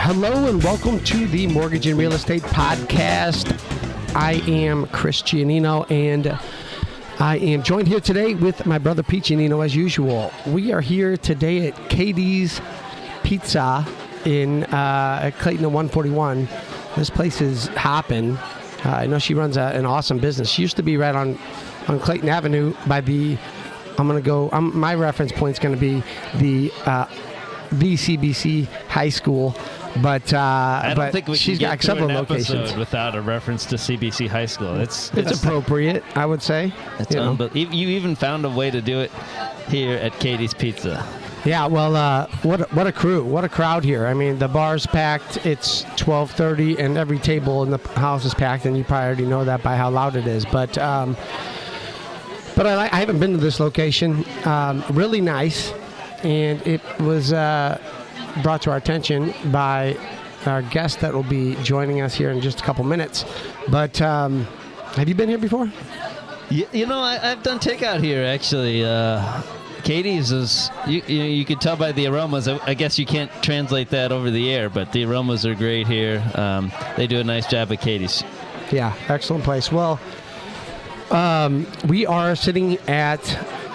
Hello and welcome to the Mortgage and Real Estate Podcast. I am Chris Giannino, and I am joined here today with my brother Pete Giannino as usual. We are here today at Katie's Pizza in at Clayton at 141. This place is hopping. I know she runs an awesome business. She used to be right on Clayton Avenue by the, my reference point is going to be the VCBC High School. But I don't think we she's can got get several through an locations episode without a reference to CBC High School. It's appropriate, I would say. It's unbelievable. You even found a way to do it here at Katie's Pizza. Yeah, well, what a crew, what a crowd here. I mean, the bar's packed. It's 12:30, and every table in the house is packed, and you probably already know that by how loud it is. But I haven't been to this location. Really nice, and it was brought to our attention by our guest that will be joining us here in just a couple minutes. But have you been here before? You know, I've done takeout here, actually. Katie's is, you could tell by the aromas. I guess you can't translate that over the air, but the aromas are great here. They do a nice job at Katie's. Yeah, excellent place. Well, we are sitting at,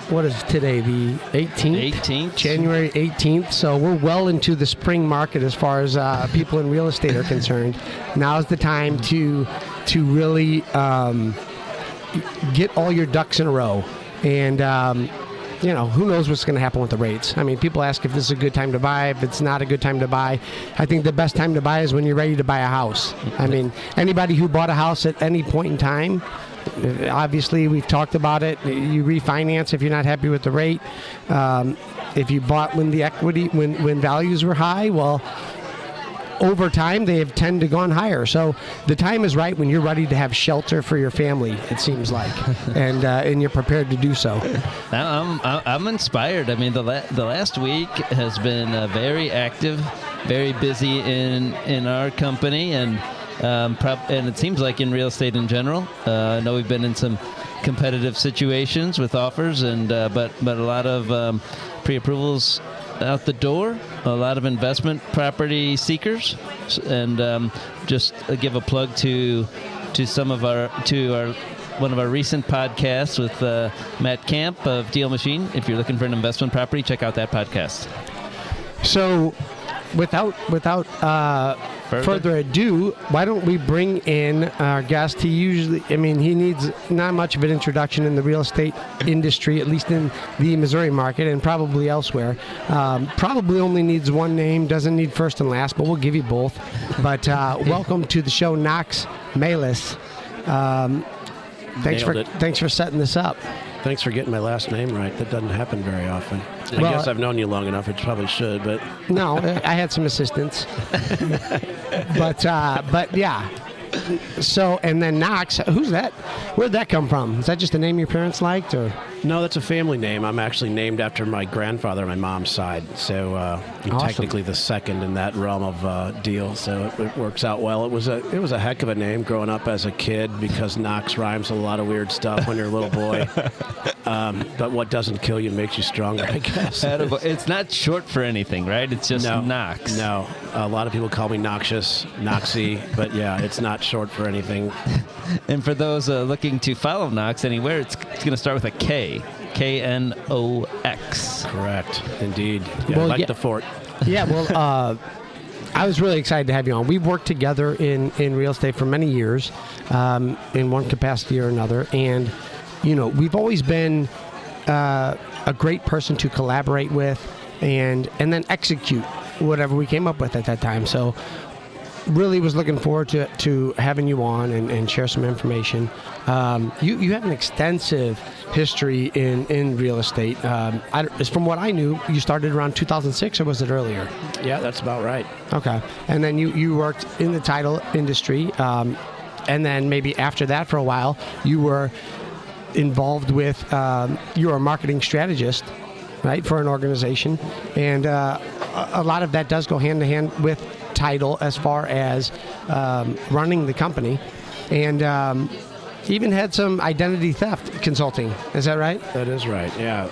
what is today, the 18th? 18th. January 18th. So we're well into the spring market as far as people in real estate are concerned. Now's the time to really get all your ducks in a row. And, who knows what's going to happen with the rates. I mean, people ask if this is a good time to buy, if it's not a good time to buy. I think the best time to buy is when you're ready to buy a house. I mean, anybody who bought a house at any point in time, obviously, we've talked about it. You refinance if you're not happy with the rate. If you bought when the equity, when values were high, well, over time they have tended to gone higher. So the time is right when you're ready to have shelter for your family. It seems like, and you're prepared to do so. I'm inspired. I mean, the last week has been very active, very busy in our company, and it seems like in real estate in general. I know we've been in some competitive situations with offers, and but a lot of pre-approvals out the door, a lot of investment property seekers, and just give a plug to one of our recent podcasts with Matt Camp of Deal Machine. If you're looking for an investment property, check out that podcast. So, without further ado, why don't we bring in our guest? He needs not much of an introduction in the real estate industry, at least in the Missouri market and probably elsewhere. Probably only needs one name, doesn't need first and last, but we'll give you both. But welcome to the show, Knox Mailhes. Thanks for setting this up. Thanks for getting my last name right. That doesn't happen very often. I guess I've known you long enough. It probably should, but no, I had some assistants. but yeah. So, and then Knox, who's that? Where'd that come from? Is that just a name your parents liked, or? No, that's a family name. I'm actually named after my grandfather on my mom's side, so I'm awesome. Technically the second in that realm of deal. So it works out well. It was a heck of a name growing up as a kid because Knox rhymes with a lot of weird stuff when you're a little boy. But what doesn't kill you makes you stronger, I guess. It's not short for anything, right? It's just Knox. No, a lot of people call me Noxious, Noxy, but yeah, it's not short for anything. And for those looking to follow Knox anywhere, it's going to start with a K. Knox. Correct. Indeed. Yeah, the fort. Yeah, well, I was really excited to have you on. We've worked together in real estate for many years, in one capacity or another, and we've always been a great person to collaborate with and then execute whatever we came up with at that time. So really was looking forward to having you on and share some information. You have an extensive history in real estate. From what I knew, you started around 2006, or was it earlier? Yeah, that's about right. Okay. And then you worked in the title industry, and then maybe after that for a while, you were involved with, you were a marketing strategist, right, for an organization. And a lot of that does go hand in hand with title as far as running the company. And even had some identity theft consulting. Is that right? That is right, yeah.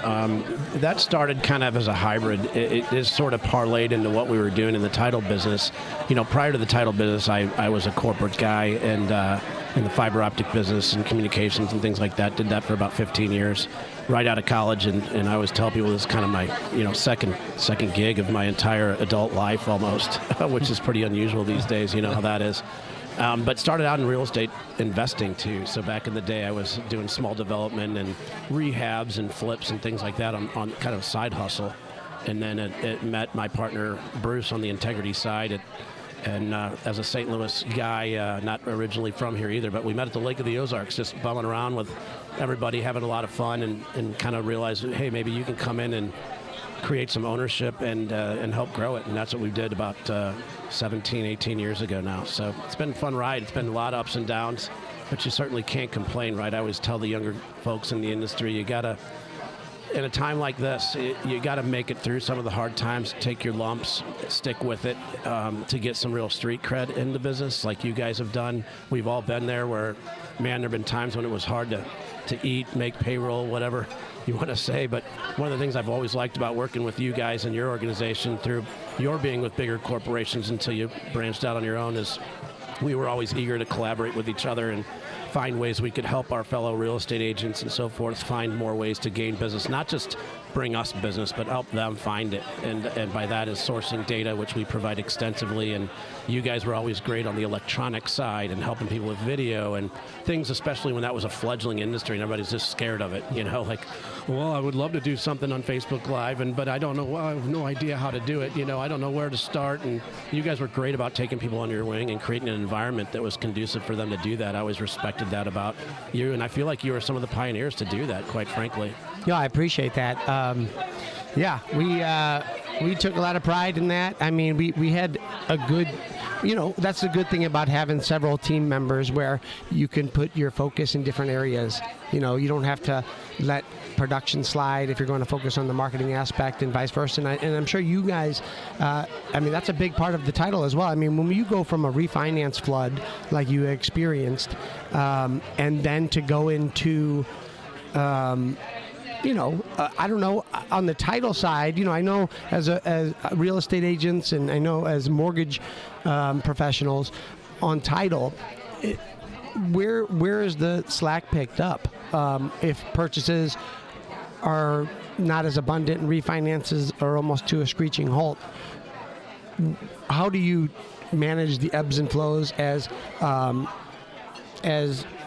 That started kind of as a hybrid. It is sort of parlayed into what we were doing in the title business. Prior to the title business, I was a corporate guy and in the fiber optic business and communications and things like that. Did that for about 15 years, right out of college. And I always tell people this is kind of my second gig of my entire adult life almost, which is pretty unusual these days. You know how that is. But started out in real estate investing too. So back in the day, I was doing small development and rehabs and flips and things like that on kind of a side hustle. And then it met my partner Bruce on the integrity side. And as a St. Louis guy, not originally from here either, but we met at the Lake of the Ozarks, just bumming around with everybody, having a lot of fun, and kind of realized, hey, maybe you can come in and create some ownership and help grow it. And that's what we did about 17, 18 years ago now. So it's been a fun ride. It's been a lot of ups and downs, but you certainly can't complain, right? I always tell the younger folks in the industry, you got to, in a time like this, you got to make it through some of the hard times, take your lumps, stick with it to get some real street cred in the business like you guys have done. We've all been there where, man, there have been times when it was hard to eat, make payroll, whatever you want to say. But one of the things I've always liked about working with you guys and your organization through your being with bigger corporations until you branched out on your own is we were always eager to collaborate with each other and find ways we could help our fellow real estate agents and so forth find more ways to gain business, not just bring us business, but help them find it. And by that is sourcing data, which we provide extensively. And you guys were always great on the electronic side and helping people with video and things, especially when that was a fledgling industry and everybody's just scared of it. Like, well, I would love to do something on Facebook Live, but I don't know, I have no idea how to do it. I don't know where to start. And you guys were great about taking people under your wing and creating an environment that was conducive for them to do that. I always respected that about you, and I feel like you were some of the pioneers to do that, quite frankly. Yeah, I appreciate that. We took a lot of pride in that. I mean, we had a good, that's the good thing about having several team members where you can put your focus in different areas. You don't have to let production slide if you're going to focus on the marketing aspect and vice versa. And I'm sure you guys, that's a big part of the title as well. I mean, when you go from a refinance flood like you experienced, and then to go into, I don't know, on the title side, I know as real estate agents and I know as mortgage professionals on title, where is the slack picked up? If purchases are not as abundant and refinances are almost to a screeching halt, how do you manage the ebbs and flows as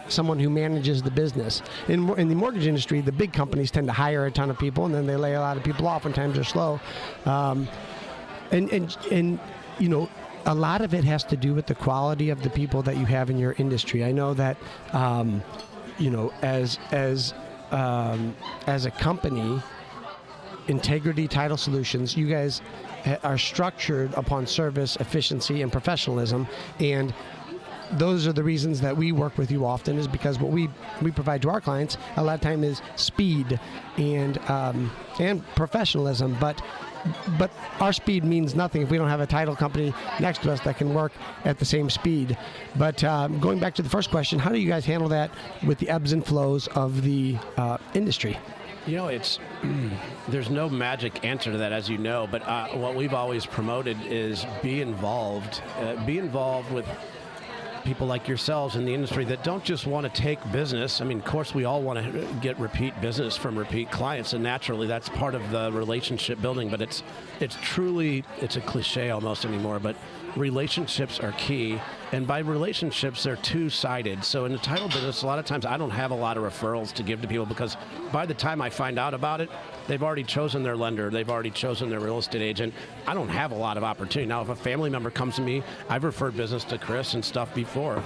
someone who manages the business? In the mortgage industry, the big companies tend to hire a ton of people, and then they lay a lot of people off when times are slow. And a lot of it has to do with the quality of the people that you have in your industry. I know that, as a company, Integrity Title Solutions, you guys are structured upon service, efficiency, and professionalism, and those are the reasons that we work with you often, is because what we provide to our clients a lot of time is speed and professionalism, but our speed means nothing if we don't have a title company next to us that can work at the same speed. But going back to the first question, how do you guys handle that with the ebbs and flows of the industry? There's no magic answer to that, as you know, but what we've always promoted is be involved with people like yourselves in the industry that don't just want to take business. I mean, of course, we all want to get repeat business from repeat clients, and naturally that's part of the relationship building, but it's a cliche almost anymore, but relationships are key. And by relationships, they're two-sided. So in the title business, a lot of times I don't have a lot of referrals to give to people because by the time I find out about it, they've already chosen their lender. They've already chosen their real estate agent. I don't have a lot of opportunity. Now, if a family member comes to me, I've referred business to Chris and stuff before.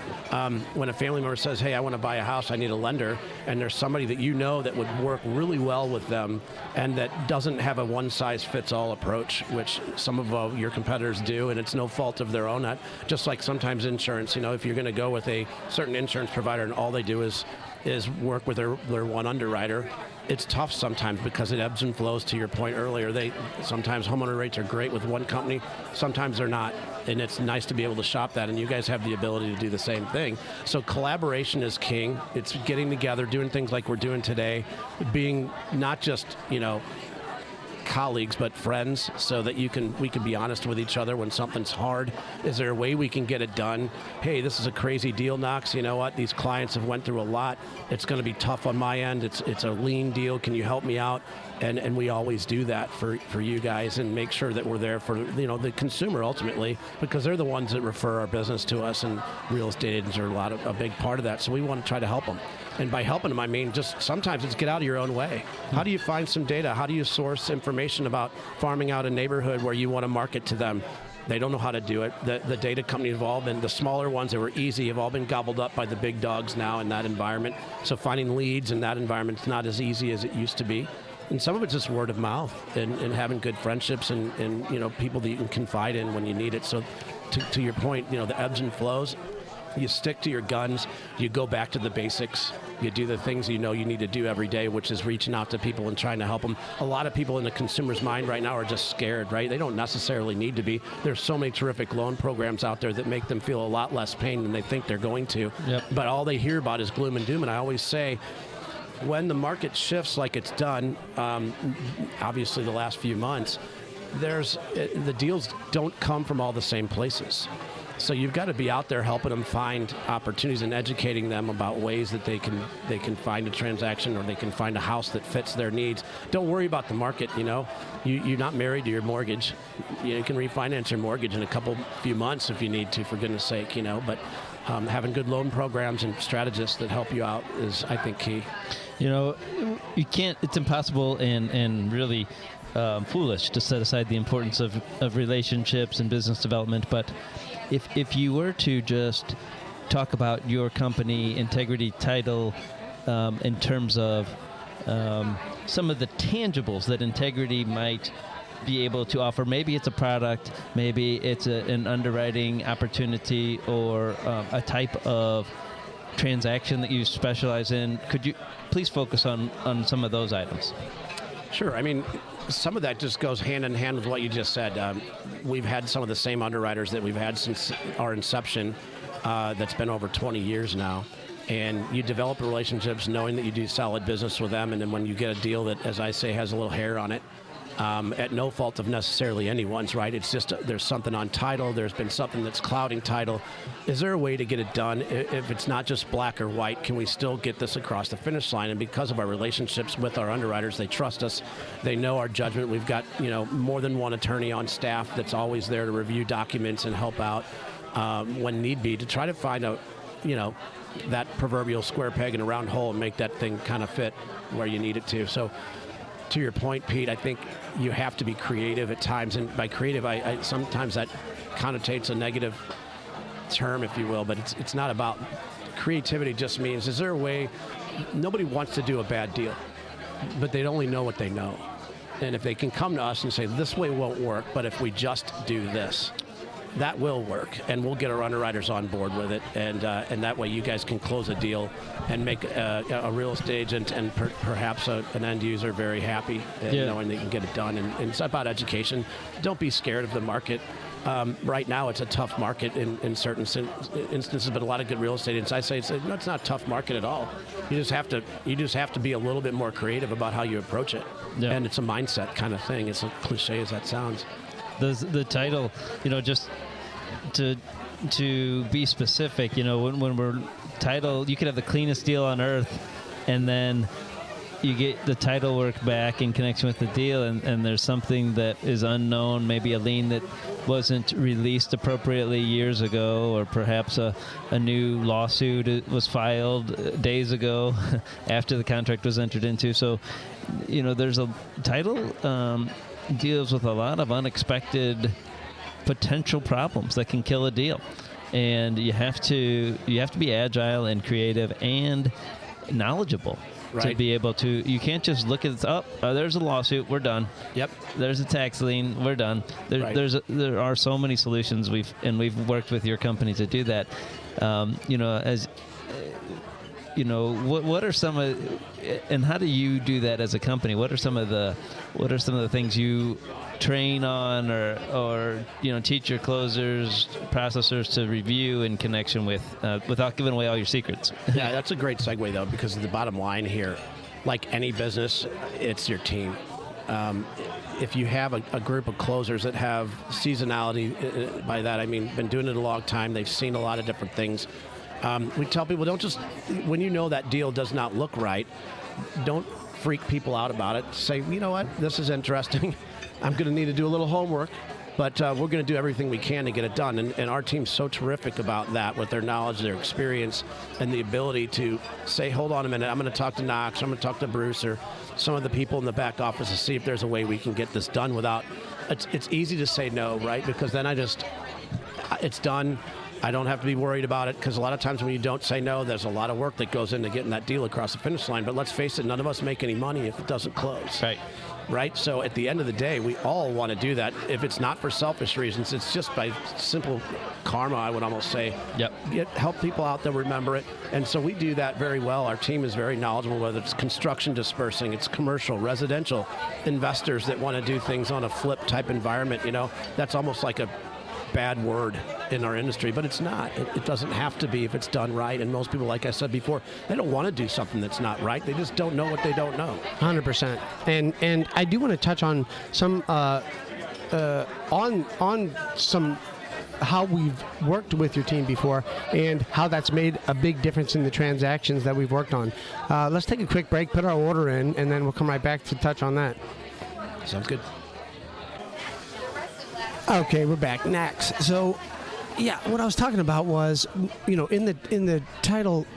When a family member says, hey, I want to buy a house, I need a lender, and there's somebody that you know that would work really well with them and that doesn't have a one-size-fits-all approach, which some of your competitors do, and it's no fault of their own. Just like sometimes insurance. If you're going to go with a certain insurance provider and all they do is work with their one underwriter, it's tough sometimes because it ebbs and flows. To your point earlier, sometimes homeowner rates are great with one company, sometimes they're not, and it's nice to be able to shop that, and you guys have the ability to do the same thing. So collaboration is king. It's getting together, doing things like we're doing today, being not just colleagues but friends, so that we can be honest with each other when something's hard. Is there a way we can get it done? Hey, this is a crazy deal, Knox. You know what? These clients have went through a lot. It's going to be tough on my end. It's a lean deal. Can you help me out? And we always do that for you guys, and make sure that we're there for the consumer ultimately, because they're the ones that refer our business to us, and real estate agents are a big part of that. So we want to try to help them. And by helping them, I mean just sometimes it's get out of your own way. How do you find some data? How do you source information about farming out a neighborhood where you want to market to them? They don't know how to do it. The data companies have all been, the smaller ones that were easy have all been gobbled up by the big dogs now in that environment. So finding leads in that environment is not as easy as it used to be. And some of it's just word of mouth and having good friendships and people that you can confide in when you need it. So to your point, the ebbs and flows, you stick to your guns, you go back to the basics, you do the things you need to do every day, which is reaching out to people and trying to help them. A lot of people in the consumer's mind right now are just scared, right? They don't necessarily need to be. There's so many terrific loan programs out there that make them feel a lot less pain than they think they're going to. Yep. But all they hear about is gloom and doom, and I always say, when the market shifts like it's done, obviously the last few months, the deals don't come from all the same places. So you've got to be out there helping them find opportunities and educating them about ways that they can find a transaction, or they can find a house that fits their needs. Don't worry about the market. You're not married to your mortgage. You can refinance your mortgage in a few months if you need to, for goodness sake. But having good loan programs and strategists that help you out is, I think, key. You can't. It's impossible and really foolish to set aside the importance of relationships and business development, but if you were to just talk about your company, Integrity Title, in terms of some of the tangibles that Integrity might be able to offer, maybe it's a product, maybe it's an underwriting opportunity, or a type of transaction that you specialize in, could you please focus on some of those items? Sure. I mean, some of that just goes hand in hand with what you just said. We've had some of the same underwriters that we've had since our inception. That's been over 20 years now. And you develop relationships knowing that you do solid business with them. And then when you get a deal that, as I say, has a little hair on it, at no fault of necessarily anyone's, right? It's just there's something on title. There's been something that's clouding title. Is there a way to get it done? If it's not just black or white, can we still get this across the finish line? And because of our relationships with our underwriters, they trust us. They know our judgment. We've got more than one attorney on staff that's always there to review documents and help out when need be, to try to find that proverbial square peg in a round hole and make that thing kind of fit where you need it to. So, to your point, Pete, I think you have to be creative at times, and by creative, I sometimes that connotates a negative term, if you will, but it's not about creativity. Just means, is there a way? Nobody wants to do a bad deal, but they only know what they know, and if they can come to us and say, this way won't work, but if we just do this, that will work, and we'll get our underwriters on board with it, and that way you guys can close a deal and make a real estate agent and perhaps an end user very happy, knowing they can get it done. And it's about education. Don't be scared of the market. Right now, it's a tough market in certain instances, but a lot of good real estate agents, I say, it's not a tough market at all. You just have to be a little bit more creative about how you approach it, and it's a mindset kind of thing. It's a cliche as that sounds. The title, just to be specific, when we're title, you could have the cleanest deal on earth, and then you get the title work back in connection with the deal, and there's something that is unknown, maybe a lien that wasn't released appropriately years ago, or perhaps a new lawsuit was filed days ago after the contract was entered into. So, there's a title deals with a lot of unexpected potential problems that can kill a deal, and you have to be agile and creative and knowledgeable to Right. be able to. You can't just look at there's a lawsuit, we're done. Yep. There's a tax lien, we're done. Right. There are so many solutions we've worked with your company to do that. What are some of, and how do you do that as a company? What are some of the things you train on or teach your closers, processors to review in connection with, without giving away all your secrets? Yeah, that's a great segue, though, because the bottom line here, like any business, it's your team. If you have a group of closers that have seasonality, by that I mean been doing it a long time, they've seen a lot of different things. We tell people, don't just, when you know that deal does not look right, don't freak people out about it. Say, you know what, this is interesting. I'm going to need to do a little homework, but we're going to do everything we can to get it done. And our team's so terrific about that with their knowledge, their experience, and the ability to say, hold on a minute, I'm going to talk to Knox, I'm going to talk to Bruce, or some of the people in the back office to see if there's a way we can get this done without, it's easy to say no, right? Because then it's done. I don't have to be worried about it, because a lot of times when you don't say no, there's a lot of work that goes into getting that deal across the finish line. But let's face it, none of us make any money if it doesn't close. Right? So at the end of the day, we all want to do that. If it's not for selfish reasons, it's just by simple karma, I would almost say. Yep. Help people out that remember it. And so we do that very well. Our team is very knowledgeable, whether it's construction dispersing, it's commercial, residential, investors that want to do things on a flip type environment. That's almost like a bad word in our industry, but it's not. It doesn't have to be if it's done right. And most people, like I said before, they don't want to do something that's not right. They just don't know what they don't know. 100%. And I do want to touch on some on some how we've worked with your team before and how that's made a big difference in the transactions that we've worked on. Let's take a quick break, put our order in, and then we'll come right back to touch on that. Sounds good. Okay, we're back. Next. So, yeah, what I was talking about was, in the title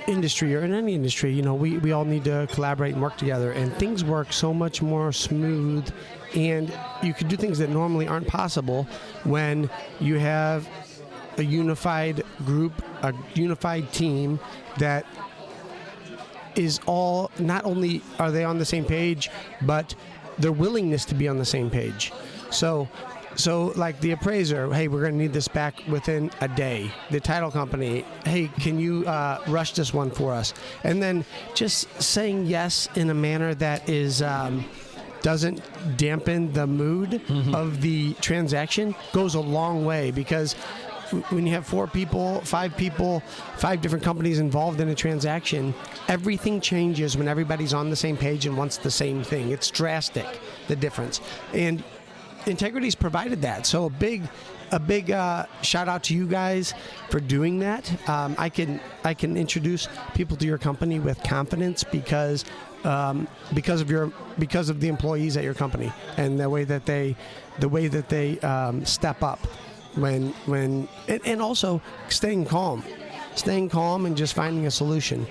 industry or in any industry, we all need to collaborate and work together, and things work so much more smooth, and you can do things that normally aren't possible when you have a unified group, a unified team that is all, not only are they on the same page, but their willingness to be on the same page. So like the appraiser, hey, we're going to need this back within a day. The title company, hey, can you rush this one for us? And then just saying yes in a manner that is doesn't dampen the mood of the transaction goes a long way, because when you have 4 people, 5 different companies involved in a transaction, everything changes when everybody's on the same page and wants the same thing. It's drastic, the difference. And Integrity's provided that. So a big shout out to you guys for doing that. I can introduce people to your company with confidence because of the employees at your company and the way that they step up when and also staying calm and just finding a solution.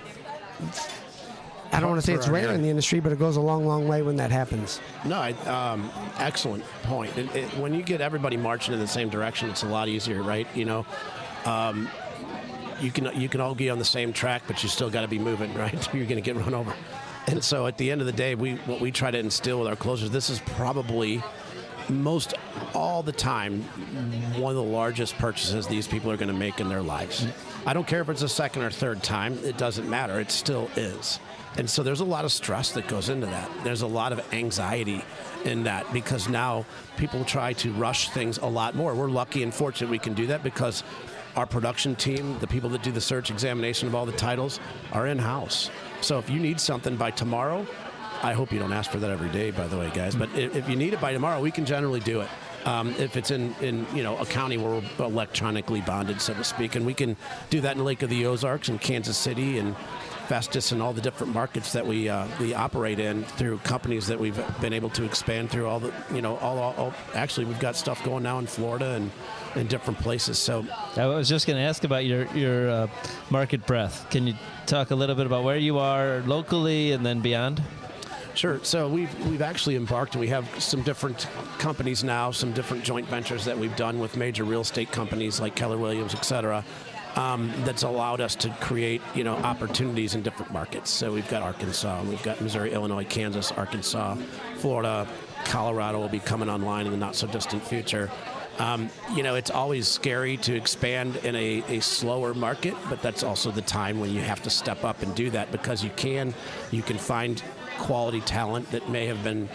I don't want to say it's rare in the industry, but it goes a long, long way when that happens. No, excellent point. When you get everybody marching in the same direction, it's a lot easier, right? You can all be on the same track, but you still got to be moving, right? You're going to get run over. And so at the end of the day, what we try to instill with our closers, this is probably most all the time one of the largest purchases these people are going to make in their lives. I don't care if it's the second or third time. It doesn't matter. It still is. And so there's a lot of stress that goes into that. There's a lot of anxiety in that, because now people try to rush things a lot more. We're lucky and fortunate we can do that because our production team, the people that do the search examination of all the titles, are in-house. So if you need something by tomorrow, I hope you don't ask for that every day, by the way, guys, but if you need it by tomorrow, we can generally do it. If it's in a county where we're electronically bonded, so to speak, and we can do that in Lake of the Ozarks and Kansas City and Festus and all the different markets that we operate in through companies that we've been able to expand through all the, actually we've got stuff going now in Florida and in different places. So I was just going to ask about your market breadth. Can you talk a little bit about where you are locally and then beyond? Sure. So we've actually embarked, and we have some different companies now, some different joint ventures that we've done with major real estate companies like Keller Williams, et cetera. that's allowed us to create, opportunities in different markets. So we've got Arkansas, we've got Missouri, Illinois, Kansas, Arkansas, Florida, Colorado will be coming online in the not so distant future. It's always scary to expand in a slower market, but that's also the time when you have to step up and do that, because you can find quality talent that may have been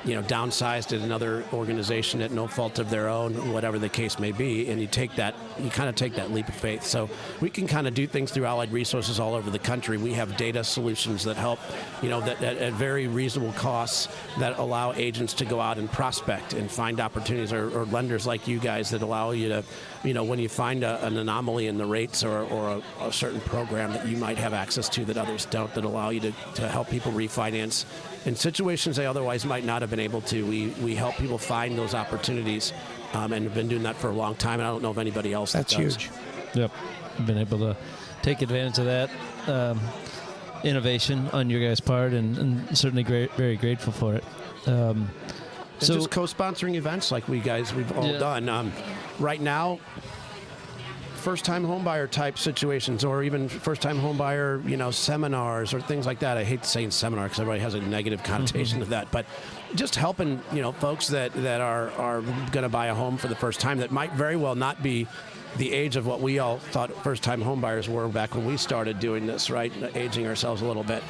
downsized at another organization at no fault of their own, whatever the case may be, and you kind of take that leap of faith. So we can kind of do things through Allied Resources all over the country. We have data solutions that help, that at very reasonable costs that allow agents to go out and prospect and find opportunities, or lenders like you guys that allow you to, when you find an anomaly in the rates or a certain program that you might have access to that others don't, that allow you to help people refinance in situations they otherwise might not have been able to. We help people find those opportunities, and have been doing that for a long time, and I don't know of anybody else that's that does. huge. Yep. Been able to take advantage of that innovation on your guys' part, and certainly very grateful for it. So just co-sponsoring events like we've all done. Right now, first-time homebuyer type situations, or even first-time homebuyer, seminars or things like that. I hate saying seminar because everybody has a negative connotation to that, but just helping, folks that are going to buy a home for the first time that might very well not be the age of what we all thought first-time homebuyers were back when we started doing this, right? Aging ourselves a little bit.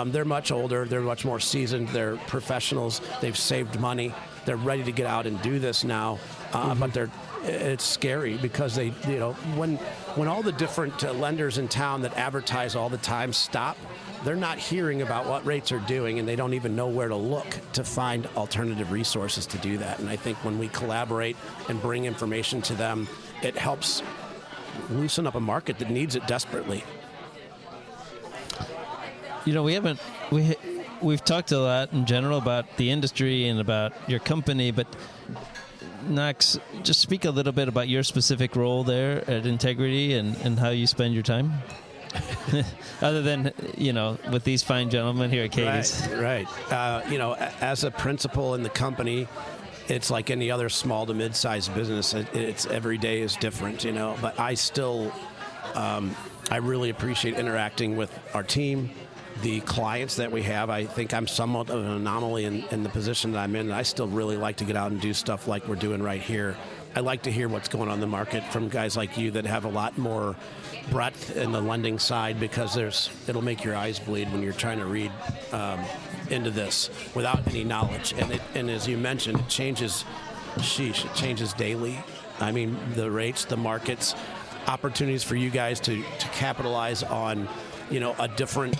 They're much older. They're much more seasoned. They're professionals. They've saved money. They're ready to get out and do this now, but it's scary because they, when all the different lenders in town that advertise all the time stop, they're not hearing about what rates are doing, and they don't even know where to look to find alternative resources to do that. And I think when we collaborate and bring information to them, it helps loosen up a market that needs it desperately. We've talked a lot in general about the industry and about your company, but Knox, just speak a little bit about your specific role there at Integrity and how you spend your time. Other than, with these fine gentlemen here at Katie's. Right. As a principal in the company, it's like any other small to mid-sized business. It's every day is different, but I still, I really appreciate interacting with our team, the clients that we have. I think I'm somewhat of an anomaly in the position that I'm in. I still really like to get out and do stuff like we're doing right here. I like to hear what's going on in the market from guys like you that have a lot more breadth in the lending side, because it'll make your eyes bleed when you're trying to read into this without any knowledge. And as you mentioned, it changes daily. I mean, the rates, the markets, opportunities for you guys to capitalize on, a different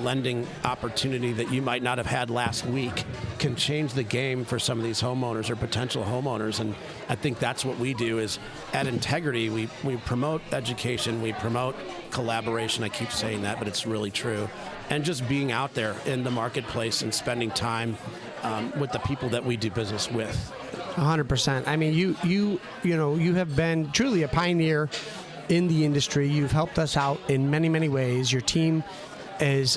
lending opportunity that you might not have had last week can change the game for some of these homeowners or potential homeowners. And I think that's what we do is at Integrity, we promote education, we promote collaboration. I keep saying that, but it's really true. And just being out there in the marketplace and spending time with the people that we do business with. 100%. I mean, you have been truly a pioneer in the industry. You've helped us out in many, many ways. Your team is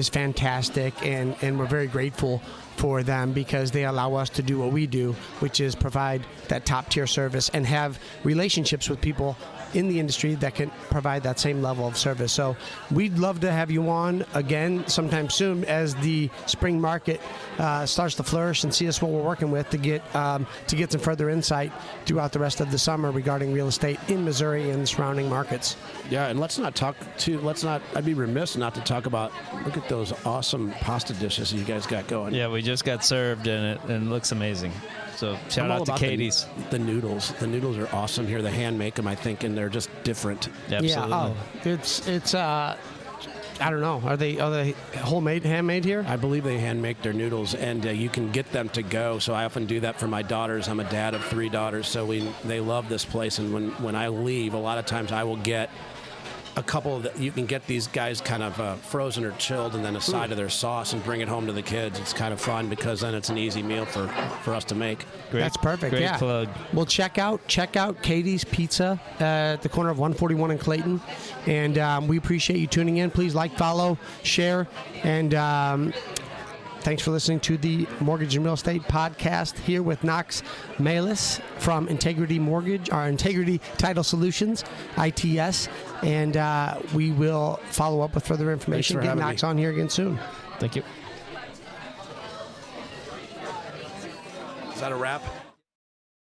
fantastic, and we're very grateful for them because they allow us to do what we do, which is provide that top tier service and have relationships with people in the industry that can provide that same level of service. So we'd love to have you on again sometime soon as the spring market starts to flourish, and see us what we're working with to get some further insight throughout the rest of the summer regarding real estate in Missouri and the surrounding markets. Yeah, and I'd be remiss not to talk about, look at those awesome pasta dishes you guys got going. Yeah, we just got served and it looks amazing. So shout out to Katie's. The noodles. The noodles are awesome here. They hand make them, I think, and they're just different. Absolutely. Yeah. Oh, it's I don't know. Are they homemade, handmade here? I believe they hand make their noodles, and you can get them to go. So I often do that for my daughters. I'm a dad of 3 daughters, so they love this place. And when I leave, a lot of times I will get a couple that you can get these guys kind of frozen or chilled, and then a side of their sauce, and bring it home to the kids. It's kind of fun because then it's an easy meal for us to make. That's perfect. Great plug. Well, check out Katie's Pizza at the corner of 141 in Clayton, and we appreciate you tuning in. Please like, follow, share, and thanks for listening to the Mortgage and Real Estate Podcast here with Knox Mailhes from Integrity Mortgage, or Integrity Title Solutions, ITS. And we will follow up with further information. Get Knox on here again soon. Thank you. Is that a wrap?